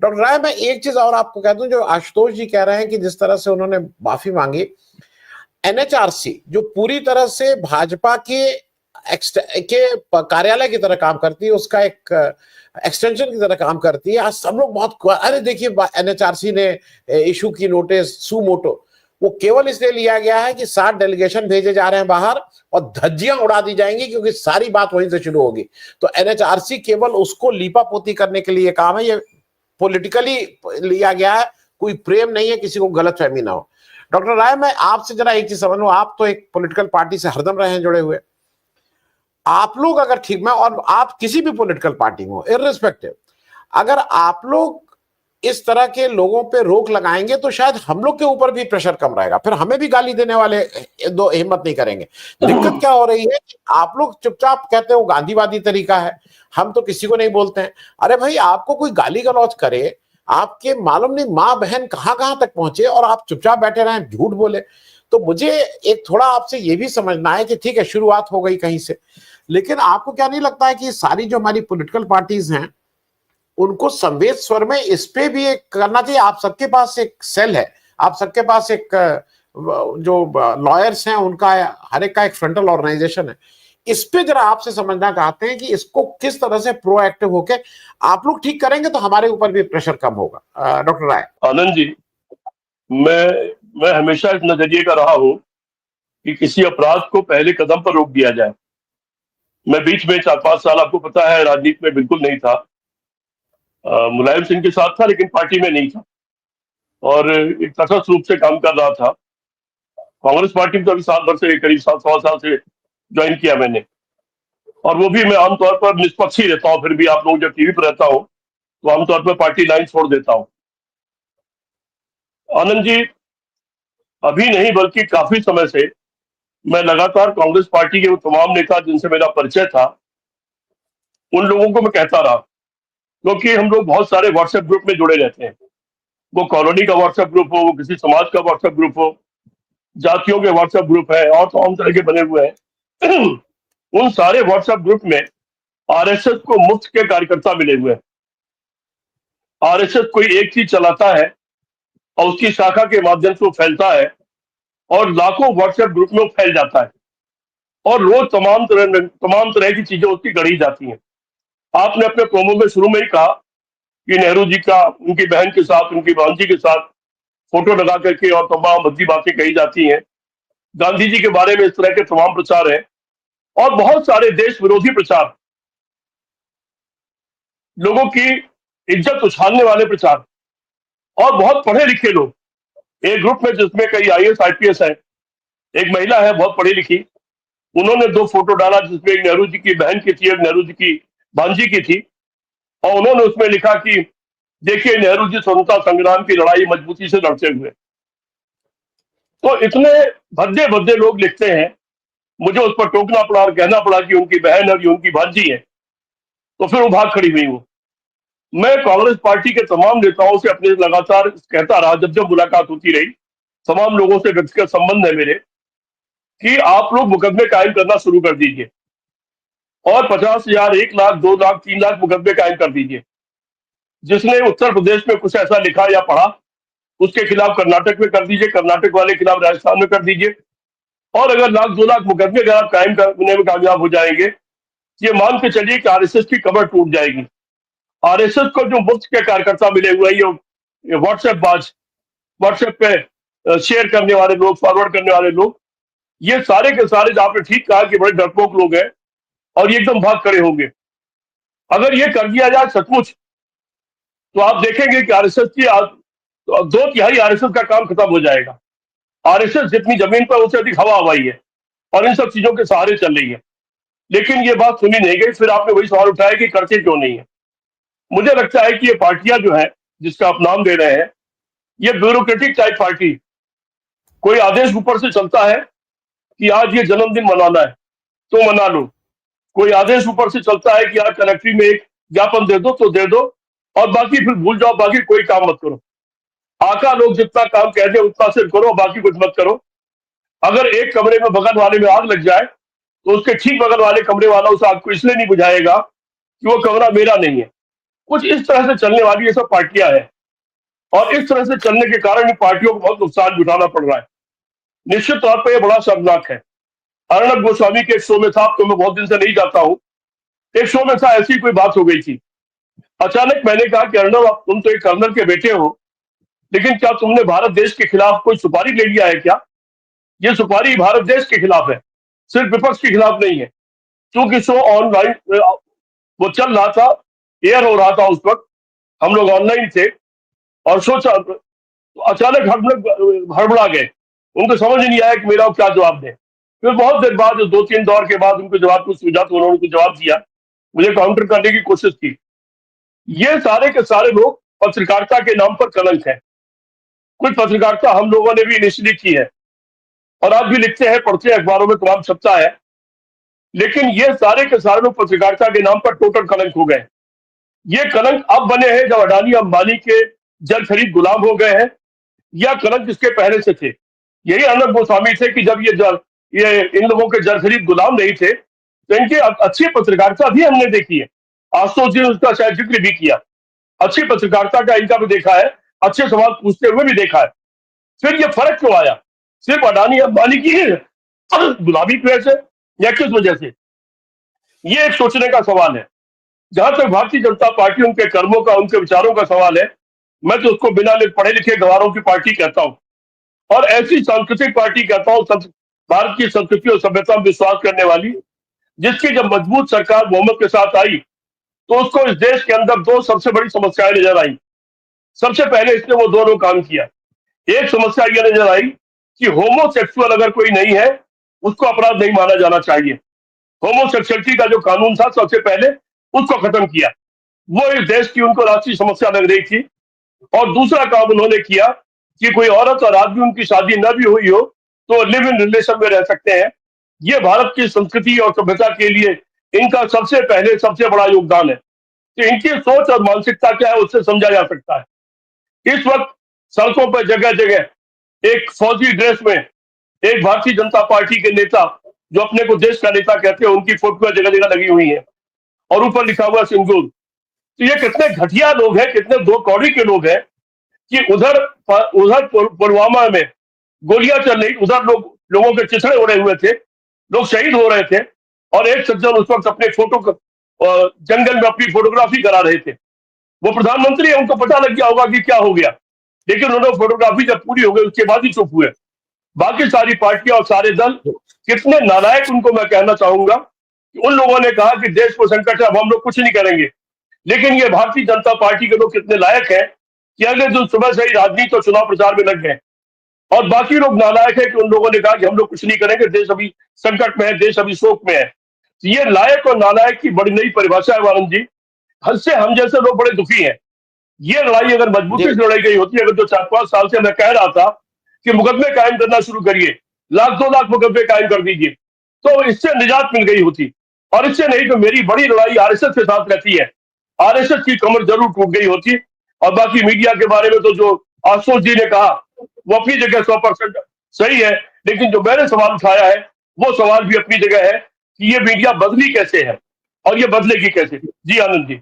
Doctor राय, मैं एक चीज और आपको कह दूं, जो आशुतोष जी कह रहे हैं कि जिस तरह से उन्होंने माफी मांगी, एनएचआरसी जो पूरी तरह से भाजपा के कार्यालय की तरह काम करती है, उसका एक एक्सटेंशन की तरह काम करती है। आज सब लोग बहुत, अरे देखिए एनएचआरसी ने इशू की नोटिस सू मोटो, वो केवल इसलिए लिया गया है कि 60 डेलीगेशन भेजे जा रहे हैं बाहर और धज्जियां उड़ा दी जाएंगी, क्योंकि सारी बात वहीं से शुरू होगी। तो एनएचआरसी केवल उसको लीपापोती करने के लिए काम है, ये पॉलिटिकली लिया गया है, कोई प्रेम नहीं है, किसी को गलतफहमी ना हो। डॉक्टर राय, मैं आपसे जरा एक चीज समझ लूं, आप तो एक पॉलिटिकल पार्टी से हरदम रहे हैं जुड़े हुए, आप लोग अगर ठीक, मैं और आप किसी भी पॉलिटिकल पार्टी में हो इर्रिस्पेक्टिव, अगर आप लोग इस तरह के लोगों पे रोक लगाएंगे तो शायद हम लोग के ऊपर भी प्रेशर कम रहेगा, फिर हमें भी गाली देने वाले दो हिम्मत नहीं करेंगे। दिक्कत क्या हो रही है कि आप लोग चुपचाप कहते हो गांधीवादी तरीका है, हम तो किसी को नहीं बोलते हैं। अरे भाई, आपको कोई गाली गलौज करे, आपके मालूम नहीं माँ बहन कहां कहां तक पहुंचे और आप चुपचाप बैठे रहे, झूठ बोले। तो मुझे एक थोड़ा आपसे ये भी समझना है कि ठीक है, शुरुआत हो गई कहीं से, लेकिन आपको क्या नहीं लगता है कि सारी जो हमारी पॉलिटिकल पार्टीज हैं, उनको संवेद स्वर में इस पे भी एक करना चाहिए? आप सबके पास एक सेल है, आप सबके पास एक जो लॉयर्स हैं उनका हर एक का एक फ्रंटल ऑर्गेनाइजेशन है, इस पे जरा आपसे समझना चाहते हैं कि इसको किस तरह से प्रोएक्टिव होके आप लोग ठीक करेंगे तो हमारे ऊपर भी प्रेशर कम होगा। डॉक्टर राय। आनंद जी, मैं हमेशा इस नजरिए का रहा हूं कि किसी अपराध को पहले कदम पर रोक दिया जाए। मैं बीच में 4-5 साल, आपको पता है, राजनीति में बिल्कुल नहीं था। मुलायम सिंह के साथ था लेकिन पार्टी में नहीं था और एक तटस्थ रूप से काम कर रहा था। कांग्रेस पार्टी में तो अभी साल भर से, करीब 7-7 साल से ज्वाइन किया मैंने, और वो भी मैं आमतौर पर निष्पक्ष ही रहता हूँ। फिर भी आप लोग जब टीवी पर रहता हूँ तो आमतौर पर पार्टी लाइन छोड़ देता हूँ। आनंद जी, अभी नहीं बल्कि काफी समय से मैं लगातार कांग्रेस पार्टी के वो तमाम नेता जिनसे मेरा परिचय था, उन लोगों को मैं कहता रहा, क्योंकि हम लोग बहुत सारे व्हाट्सएप ग्रुप में जुड़े रहते हैं। वो कॉलोनी का व्हाट्सएप ग्रुप हो, वो किसी समाज का व्हाट्सएप ग्रुप हो, जातियों के व्हाट्सएप ग्रुप है और तमाम तरह के बने हुए हैं। उन सारे व्हाट्सएप ग्रुप में आरएसएस को मुफ्त के कार्यकर्ता मिले हुए हैं। आरएसएस कोई एक चीज चलाता है और उसकी शाखा के माध्यम से वो फैलता है और लाखों व्हाट्सएप ग्रुप में वो फैल जाता है और रोज तमाम तरह की चीजें उसकी गढ़ी जाती हैं। आपने अपने प्रोमो में शुरू में ही कहा कि नेहरू जी का उनकी बहन के साथ, उनकी भांजी के साथ फोटो लगा करके और तमाम भद्दी बातें कही जाती हैं। गांधी जी के बारे में इस तरह के तमाम प्रचार हैं और बहुत सारे देश विरोधी प्रचार, लोगों की इज्जत उछालने वाले प्रचार, और बहुत पढ़े लिखे लोग एक ग्रुप में, जिसमें कई आईएएस आईपीएस है। एक महिला है बहुत पढ़ी लिखी, उन्होंने 2 फोटो डाला जिसमें एक नेहरू जी की बहन की थी, एक नेहरू जी की भांजी की थी, और उन्होंने उसमें लिखा कि देखिए नेहरू जी स्वतंत्रता संग्राम की लड़ाई मजबूती से लड़ते हुए। तो इतने भद्दे भद्दे लोग लिखते हैं, मुझे उस पर टोकना पड़ा और कहना पड़ा कि उनकी बहन और ये उनकी भांजी है, तो फिर वो भाग खड़ी हुई। वो मैं कांग्रेस पार्टी के तमाम नेताओं से अपने लगातार कहता रहा, जब जब मुलाकात होती रही, तमाम लोगों से व्यक्तिगत संबंध है मेरे, कि आप लोग मुकदमे कायम करना शुरू कर दीजिए और 50,000, 1 लाख, 2 लाख, 3 लाख मुकदमे कायम कर दीजिए। जिसने उत्तर प्रदेश में कुछ ऐसा लिखा या पढ़ा, उसके खिलाफ कर्नाटक में कर दीजिए, कर्नाटक वाले के खिलाफ राजस्थान में कर दीजिए। और अगर 1-2 लाख मुकदमे अगर आप कायम करने में कामयाब हो जाएंगे, ये मान के चलिए कि आरएसएस की कमर टूट जाएगी। आरएसएस को जो मुफ्त के कार्यकर्ता मिले हुए हैं, ये व्हाट्सएप बाज, व्हाट्सएप पे शेयर करने वाले लोग, फॉरवर्ड करने वाले लोग, ये सारे के सारे, आपने ठीक कहा कि बड़े डरपोक लोग हैं और ये एकदम भाग खड़े होंगे। अगर ये कर दिया जाए सचमुच, तो आप देखेंगे कि आरएसएस की 2/3 आरएसएस का काम खत्म हो जाएगा। आरएसएस जितनी जमीन पर, उससे अधिक हवा हवाई है और इन सब चीजों के सहारे चल रही है। लेकिन ये बात सुनी नहीं गई। फिर आपने वही सवाल उठाया कि करते क्यों नहीं है। मुझे लगता है कि ये पार्टियां जो है, जिसका आप नाम दे रहे हैं, ये ब्यूरोक्रेटिक टाइप पार्टी, कोई आदेश ऊपर से चलता है कि आज ये जन्मदिन मनाना है तो मना लो, कोई आदेश ऊपर से चलता है कि आज कलेक्ट्री में एक ज्ञापन दे दो तो दे दो, और बाकी फिर भूल जाओ, बाकी कोई काम मत करो। आका लोग जितना काम कह दे उतना सिर्फ करो, बाकी कुछ मत करो। अगर एक कमरे में बगल वाले में आग लग जाए तो उसके ठीक बगल वाले कमरे वाला उस आग को इसलिए नहीं बुझाएगा कि वो कमरा मेरा नहीं है, कुछ इस तरह से चलने वाली ये सब पार्टियां हैं, और इस तरह से चलने के कारण इन पार्टियों को बहुत नुकसान भी उठाना पड़ रहा है। निश्चित तौर पर यह बड़ा शर्मनाक है। अर्णब गोस्वामी के एक शो में था, अब तो मैं बहुत दिन से नहीं जाता हूँ, एक शो में था, ऐसी कोई बात हो गई थी। अचानक मैंने कहा कि अर्णब, तुम तो एक कर्नल के बेटे हो, लेकिन क्या तुमने भारत देश के खिलाफ कोई सुपारी ले लिया है क्या? ये सुपारी भारत देश के खिलाफ है, सिर्फ विपक्ष के खिलाफ नहीं है। क्योंकि शो ऑनलाइन वो चल रहा था, एयर हो रहा था उस वक्त, हम लोग ऑनलाइन थे, और शो अचानक हम लोग हड़बड़ा गए। उनको समझ नहीं आया कि मेरा क्या जवाब दें। फिर बहुत देर बाद, 2-3 दौर के बाद उनको जवाब कुछ सूझा तो उन्होंने कुछ जवाब दिया, मुझे काउंटर करने की कोशिश की। ये सारे के सारे लोग पत्रकारिता के नाम पर कलंक है। कुछ पत्रकारिता हम लोगों ने भी इनिशियली की है, और आज भी लिखते हैं, पढ़ते हैं, अखबारों में तमाम छपता है, लेकिन ये सारे के सारे लोग पत्रकारिता के नाम पर टोटल कलंक हो गए। ये कलंक अब बने हैं जब अडानी अंबानी के जल खरीद गुलाम हो गए हैं, या कलंक इसके पहले से थे? यही अर्णब गोस्वामी थे कि जब ये इन लोगों के जल खरीद गुलाम नहीं थे, तो इनकी अच्छी पत्रकारिता भी हमने देखी है। आशुतोष जी ने उसका शायद जिक्र भी किया। अच्छी पत्रकारिता का इनका भी देखा है, अच्छे सवाल पूछते हुए भी देखा है। फिर ये फर्क क्यों आया? सिर्फ अडानी अंबानी की गुलामी की वजह से, या किस वजह से? ये एक सोचने का सवाल है। जहां तक भारतीय जनता पार्टी, उनके कर्मों का, उनके विचारों का सवाल है, मैं तो उसको बिना पढ़े लिखे गवारों की पार्टी कहता हूं, और ऐसी सांस्कृतिक पार्टी कहता हूं, भारत की संस्कृति और सभ्यता में विश्वास करने वाली, जिसकी जब मजबूत सरकार बहुमत के साथ आई, तो उसको इस देश के अंदर दो सबसे बड़ी समस्याएं नजर आई। सबसे पहले इसने वो दोनों काम किया। एक समस्या यह नजर आई कि होमोसेक्सुअल अगर कोई नहीं है, उसको अपराध नहीं माना जाना चाहिए। होमोसेक्सुअलिटी का जो कानून था, सबसे पहले उसको खत्म किया। वो इस देश की उनको राष्ट्रीय समस्या लग रही थी। और दूसरा काम उन्होंने किया कि कोई औरत और आदमी, उनकी शादी न भी हुई हो तो लिव इन रिलेशन में रह सकते हैं। ये भारत की संस्कृति और सभ्यता के लिए इनका सबसे पहले सबसे बड़ा योगदान है। तो इनकी सोच और मानसिकता क्या है, उससे समझा जा सकता है। इस वक्त सड़कों पर जगह जगह एक फौजी ड्रेस में एक भारतीय जनता पार्टी के नेता, जो अपने को देश का नेता कहते हैं, उनकी फोटो जगह जगह लगी हुई है, और ऊपर लिखा हुआ सिंदूर। तो ये कितने घटिया लोग हैं, कितने दो कौड़ी के लोग हैं कि उधर पुलवामा में गोलियां चल रही, उधर लोगों के चिथड़े उड़े हुए थे, लोग शहीद हो रहे थे, और एक सज्जन उस वक्त अपने जंगल में अपनी फोटोग्राफी करा रहे थे। वो प्रधानमंत्री है, उनको पता लग गया होगा कि क्या हो गया, लेकिन उन्होंने फोटोग्राफी जब पूरी हो गई उसके बाद ही चुप हुए। बाकी सारी पार्टियां और सारे दल कितने नालायक, उनको मैं कहना चाहूंगा कि उन लोगों ने कहा कि देश को संकट है, अब हम लोग कुछ नहीं करेंगे। लेकिन ये भारतीय जनता पार्टी के लोग कितने लायक हैं कि अगले दिन सुबह से ही राजनीति और चुनाव प्रचार में लग गए, और बाकी लोग नालायक है कि उन लोगों ने कहा कि हम लोग कुछ नहीं करेंगे, देश अभी संकट में है, देश अभी शोक में है। तो ये लायक और नालायक की बड़ी नई परिभाषा है आनंद जी। हद से हम जैसे लोग बड़े दुखी हैं। ये लड़ाई अगर मजबूती से लड़ाई गई होती, अगर जो 4-5 साल से मैं कह रहा था कि मुकदमे कायम करना शुरू करिए, 1,00,000-2 लाख मुकदमे कायम कर दीजिए, तो इससे निजात मिल गई होती। और इससे नहीं तो मेरी बड़ी लड़ाई आरएसएस के साथ रहती है, आरएसएस की कमर जरूर टूट गई होती। और बाकी मीडिया के बारे में तो जो आशुतोष जी ने कहा, वो अपनी जगह 100% सही है, लेकिन जो मैंने सवाल उठाया है, वो सवाल भी अपनी जगह है कि ये मीडिया बदली कैसे है और ये बदलेगी कैसे। जी आनंद जी।